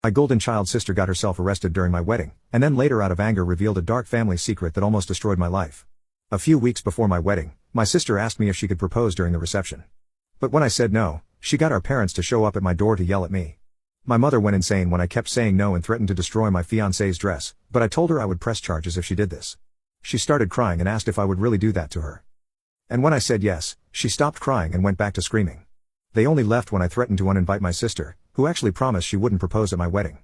My golden child sister got herself arrested during my wedding, and then later out of anger revealed a dark family secret that almost destroyed my life. A few weeks before my wedding, my sister asked me if she could propose during the reception. But when I said no, she got our parents to show up at my door to yell at me. My mother went insane when I kept saying no and threatened to destroy my fiancé's dress, but I told her I would press charges if she did this. She started crying and asked if I would really do that to her. And when I said yes, she stopped crying and went back to screaming. They only left when I threatened to uninvite my sister, who actually promised she wouldn't propose at my wedding.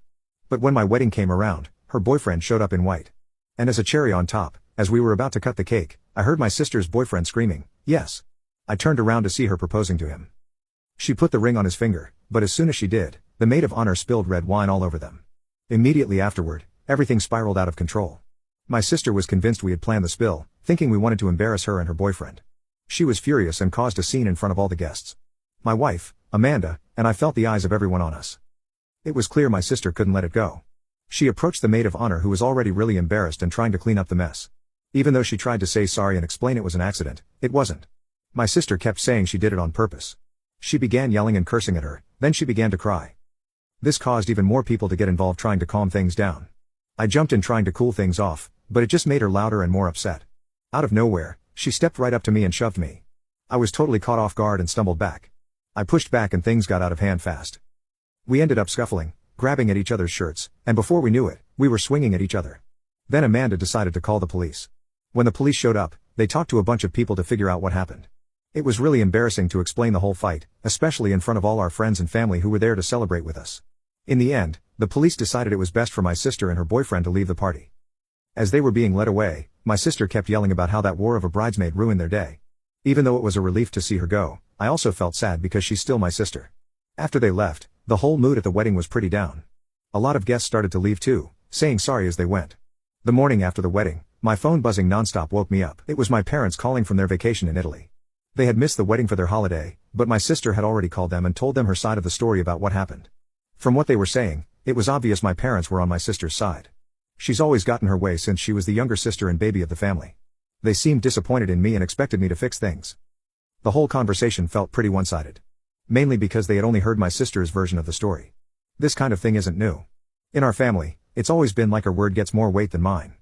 But when my wedding came around, her boyfriend showed up in white. And as a cherry on top, as we were about to cut the cake, I heard my sister's boyfriend screaming, "Yes." I turned around to see her proposing to him. She put the ring on his finger, but as soon as she did, the maid of honor spilled red wine all over them. Immediately afterward, everything spiraled out of control. My sister was convinced we had planned the spill, thinking we wanted to embarrass her and her boyfriend. She was furious and caused a scene in front of all the guests. My wife, Amanda, and I felt the eyes of everyone on us. It was clear my sister couldn't let it go. She approached the maid of honor, who was already really embarrassed and trying to clean up the mess. Even though she tried to say sorry and explain it was an accident, it wasn't. My sister kept saying she did it on purpose. She began yelling and cursing at her, then she began to cry. This caused even more people to get involved trying to calm things down. I jumped in trying to cool things off, but it just made her louder and more upset. Out of nowhere, she stepped right up to me and shoved me. I was totally caught off guard and stumbled back. I pushed back and things got out of hand fast. We ended up scuffling, grabbing at each other's shirts, and before we knew it, we were swinging at each other. Then Amanda decided to call the police. When the police showed up, they talked to a bunch of people to figure out what happened. It was really embarrassing to explain the whole fight, especially in front of all our friends and family who were there to celebrate with us. In the end, the police decided it was best for my sister and her boyfriend to leave the party. As they were being led away, my sister kept yelling about how that war of a bridesmaid ruined their day. Even though it was a relief to see her go, I also felt sad because she's still my sister. After they left, the whole mood at the wedding was pretty down. A lot of guests started to leave too, saying sorry as they went. The morning after the wedding, my phone buzzing nonstop woke me up. It was my parents calling from their vacation in Italy. They had missed the wedding for their holiday, but my sister had already called them and told them her side of the story about what happened. From what they were saying, it was obvious my parents were on my sister's side. She's always gotten her way since she was the younger sister and baby of the family. They seemed disappointed in me and expected me to fix things. The whole conversation felt pretty one-sided. Mainly because they had only heard my sister's version of the story. This kind of thing isn't new. In our family, it's always been like her word gets more weight than mine.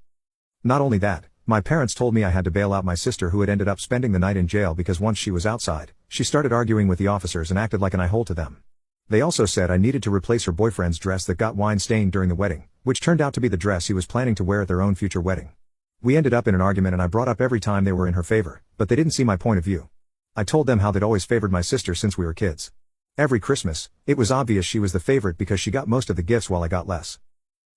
Not only that, my parents told me I had to bail out my sister, who had ended up spending the night in jail because once she was outside, she started arguing with the officers and acted like an a-hole to them. They also said I needed to replace her boyfriend's dress that got wine-stained during the wedding, which turned out to be the dress he was planning to wear at their own future wedding. We ended up in an argument and I brought up every time they were in her favor, but they didn't see my point of view. I told them how they'd always favored my sister since we were kids. Every Christmas, it was obvious she was the favorite because she got most of the gifts while I got less.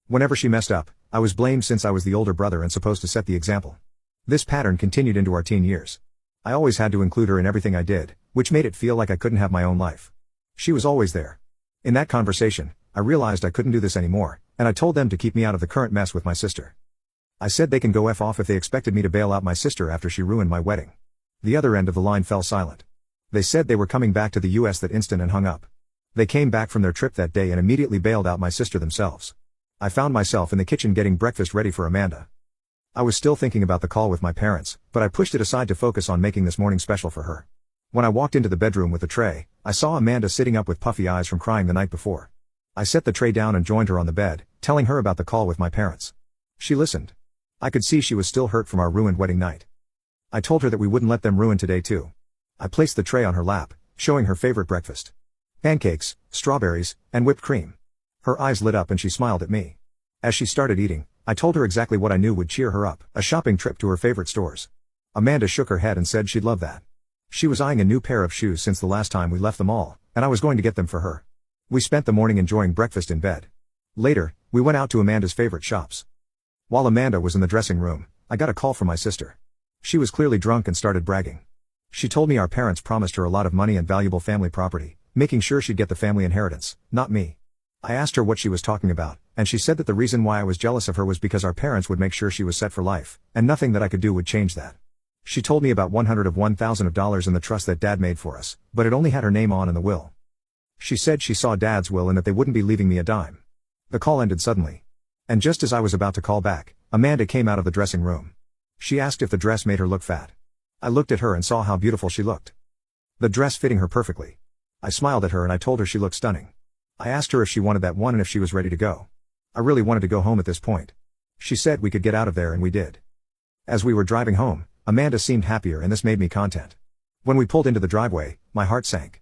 Whenever she messed up, I was blamed since I was the older brother and supposed to set the example. This pattern continued into our teen years. I always had to include her in everything I did, which made it feel like I couldn't have my own life. She was always there. In that conversation, I realized I couldn't do this anymore, and I told them to keep me out of the current mess with my sister. I said they can go F off if they expected me to bail out my sister after she ruined my wedding. The other end of the line fell silent. They said they were coming back to the US that instant and hung up. They came back from their trip that day and immediately bailed out my sister themselves. I found myself in the kitchen getting breakfast ready for Amanda. I was still thinking about the call with my parents, but I pushed it aside to focus on making this morning special for her. When I walked into the bedroom with the tray, I saw Amanda sitting up with puffy eyes from crying the night before. I set the tray down and joined her on the bed, telling her about the call with my parents. She listened. I could see she was still hurt from our ruined wedding night. I told her that we wouldn't let them ruin today too. I placed the tray on her lap, showing her favorite breakfast. Pancakes, strawberries, and whipped cream. Her eyes lit up and she smiled at me. As she started eating, I told her exactly what I knew would cheer her up, a shopping trip to her favorite stores. Amanda shook her head and said she'd love that. She was eyeing a new pair of shoes since the last time we left the mall, and I was going to get them for her. We spent the morning enjoying breakfast in bed. Later, we went out to Amanda's favorite shops. While Amanda was in the dressing room, I got a call from my sister. She was clearly drunk and started bragging. She told me our parents promised her a lot of money and valuable family property, making sure she'd get the family inheritance, not me. I asked her what she was talking about, and she said that the reason why I was jealous of her was because our parents would make sure she was set for life, and nothing that I could do would change that. She told me about $101,000 in the trust that Dad made for us, but it only had her name on in the will. She said she saw Dad's will and that they wouldn't be leaving me a dime. The call ended suddenly. And just as I was about to call back, Amanda came out of the dressing room. She asked if the dress made her look fat. I looked at her and saw how beautiful she looked. The dress fitting her perfectly. I smiled at her and I told her she looked stunning. I asked her if she wanted that one and if she was ready to go. I really wanted to go home at this point. She said we could get out of there, and we did. As we were driving home, Amanda seemed happier, and this made me content. When we pulled into the driveway, my heart sank.